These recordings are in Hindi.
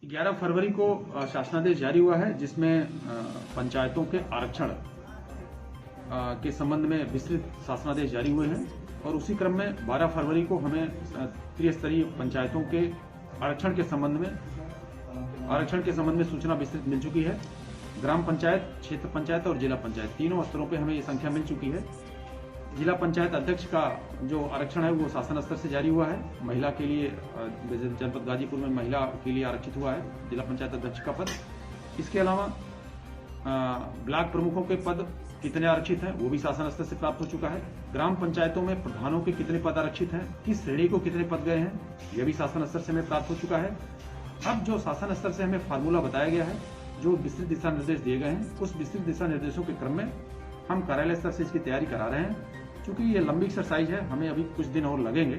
11 फरवरी को शासनादेश जारी हुआ है जिसमें पंचायतों के आरक्षण के संबंध में विस्तृत शासनादेश जारी हुए हैं और उसी क्रम में 12 फरवरी को हमें त्रिस्तरीय पंचायतों के आरक्षण के संबंध में सूचना विस्तृत मिल चुकी है। ग्राम पंचायत, क्षेत्र पंचायत और जिला पंचायत तीनों स्तरों पे हमें ये संख्या मिल चुकी है। जिला पंचायत अध्यक्ष का जो आरक्षण है वो शासन स्तर से जारी हुआ है। महिला के लिए जनपद गाजीपुर में महिला के लिए आरक्षित हुआ है जिला पंचायत अध्यक्ष का पद। इसके अलावा ब्लॉक प्रमुखों के पद कितने आरक्षित हैं वो भी शासन स्तर से प्राप्त हो चुका है। ग्राम पंचायतों में प्रधानों के कितने पद आरक्षित हैं, किस श्रेणी को कितने पद गए हैं, यह भी शासन स्तर से हमें प्राप्त हो चुका है। अब जो शासन स्तर से हमें फार्मूला बताया गया है, जो विस्तृत दिशा निर्देश दिए गए हैं, उस विस्तृत दिशा निर्देशों के क्रम में हम कार्यालय स्तर से इसकी तैयारी करा रहे हैं। क्योंकि ये लंबी एक्सरसाइज है, हमें अभी कुछ दिन और लगेंगे,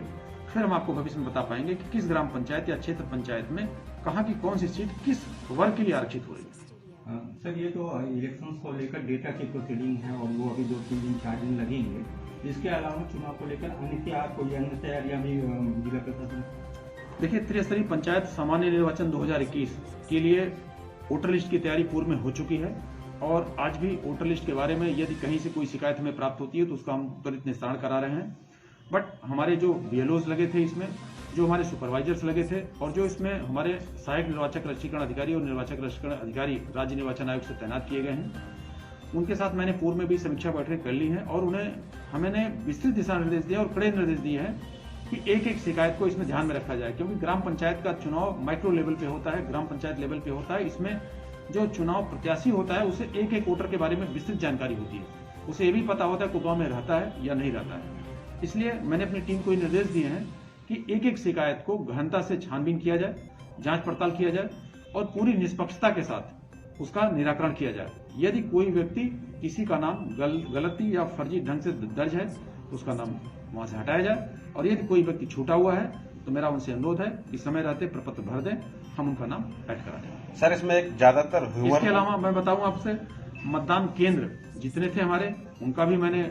फिर हम आपको भविष्य में बता पाएंगे कि किस ग्राम पंचायत या क्षेत्र पंचायत में कहाँ की कौन सी सीट किस वर्ग के लिए आरक्षित हो रही है। सर, ये तो इलेक्शंस को लेकर डेटा की प्रोसीडिंग है और वो अभी 2-3 दिन 4 दिन लगेंगे। इसके अलावा चुनाव को लेकर कोई अन्य तैयारियां भी जिला प्रशासन? देखिए, त्रिस्तरीय पंचायत सामान्य निर्वाचन 2021 के लिए वोटर लिस्ट की तैयारी पूर्व में हो चुकी है और आज भी वोटर लिस्ट के बारे में यदि कहीं से कोई शिकायत हमें प्राप्त होती है तो उसका हम त्वरित निस्तारण करा रहे हैं। बट हमारे जो बीएलओज लगे थे इसमें, जो हमारे सुपरवाइजर्स लगे थे और जो इसमें हमारे सहायक निर्वाचक रजिस्ट्रीकरण अधिकारी और निर्वाचक रजिस्ट्रीकरण अधिकारी राज्य निर्वाचन आयोग से तैनात किए गए हैं, उनके साथ मैंने पूर्व में भी समीक्षा बैठकें कर ली हैं और हमने विस्तृत दिशा निर्देश दिए और कड़े निर्देश दिए हैं कि एक एक शिकायत को इसमें ध्यान में रखा जाए। क्योंकि ग्राम पंचायत का चुनाव माइक्रो लेवल पे होता है, ग्राम पंचायत लेवल पे होता है। इसमें जो चुनाव प्रत्याशी होता है उसे एक एक वोटर के बारे में विस्तृत जानकारी होती है, उसे ये भी पता होता है कि गांव में रहता है या नहीं रहता है। इसलिए मैंने अपनी टीम को ये निर्देश दिए हैं कि एक एक शिकायत को गहनता से छानबीन किया जाए, जांच पड़ताल किया जाए और पूरी निष्पक्षता के साथ उसका निराकरण किया जाए। यदि कोई व्यक्ति किसी का नाम गलती या फर्जी ढंग से दर्ज है तो उसका नाम वहां से हटाया जाए और यदि कोई व्यक्ति छूटा हुआ है तो मेरा उनसे अनुरोध है कि समय रहते प्रपत्र भर दें, हम उनका नाम ऐड करा दें। सर, इसमें एक ज्यादातर इसके अलावा मैं बताऊं आपसे, मतदान केंद्र जितने थे हमारे उनका भी मैंने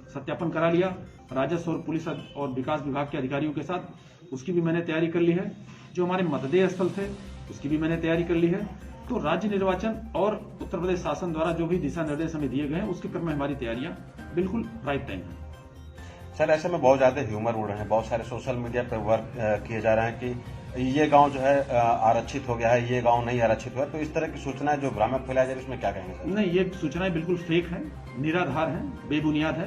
सत्यापन करा लिया राजस्व और पुलिस और विकास विभाग के अधिकारियों के साथ, उसकी भी मैंने तैयारी कर ली है। जो हमारे मतदेय स्थल थे उसकी भी मैंने तैयारी कर ली है। तो राज्य निर्वाचन और उत्तर प्रदेश शासन द्वारा जो भी दिशा निर्देश हमें दिए गए हैं उसके क्रम में हमारी तैयारियां बिल्कुल राइट टाइम है। सर, ऐसे में बहुत ज्यादा ह्यूमर उड़ रहे हैं, बहुत सारे सोशल मीडिया पर वर्क किए जा रहे हैं कि ये गांव जो है आरक्षित हो गया है, ये गांव नहीं आरक्षित हुआ। तो इस तरह की सूचनाएं जो ग्राम में फैलाई जा रही है, इसमें क्या कहेंगे सर? नहीं, ये सूचनाएं बिल्कुल फेक है, निराधार है, बेबुनियाद है।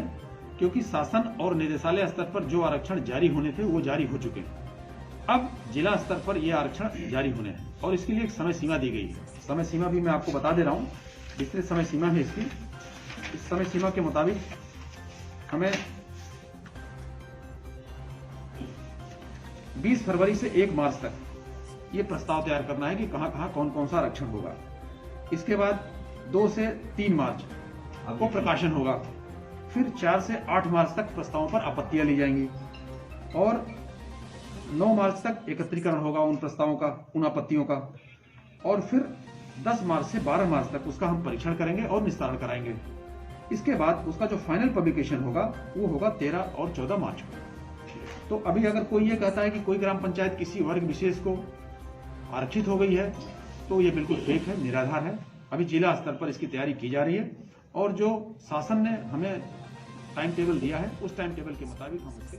क्योंकि शासन और निदेशालय स्तर पर जो आरक्षण जारी होने थे वो जारी हो चुके हैं। अब जिला स्तर पर ये आरक्षण जारी होने हैं और इसके लिए एक समय सीमा दी गई है। समय सीमा भी मैं आपको बता दे रहा हूं, विस्तृत समय सीमा है इसकी। इस समय सीमा के मुताबिक हमें 20 फरवरी से 1 मार्च तक ये प्रस्ताव तैयार करना है कि कहां कौन कौन सा आरक्षण होगा। इसके बाद 2 से 3 मार्च को प्रकाशन होगा। फिर 4 से 8 मार्च तक प्रस्तावों पर आपत्तियां ली जाएंगी और 9 मार्च तक एकत्रीकरण होगा उन प्रस्तावों का, उन आपत्तियों का, और फिर 10 मार्च से 12 मार्च तक उसका हम परीक्षण करेंगे और निस्तारण कराएंगे। इसके बाद उसका जो फाइनल पब्लिकेशन होगा वो होगा 13 और 14 मार्च को। तो अभी अगर कोई ये कहता है कि कोई ग्राम पंचायत किसी वर्ग विशेष को आरक्षित हो गई है तो ये बिल्कुल फेक है, निराधार है। अभी जिला स्तर पर इसकी तैयारी की जा रही है और जो शासन ने हमें टाइम टेबल दिया है उस टाइम टेबल के मुताबिक हम उसके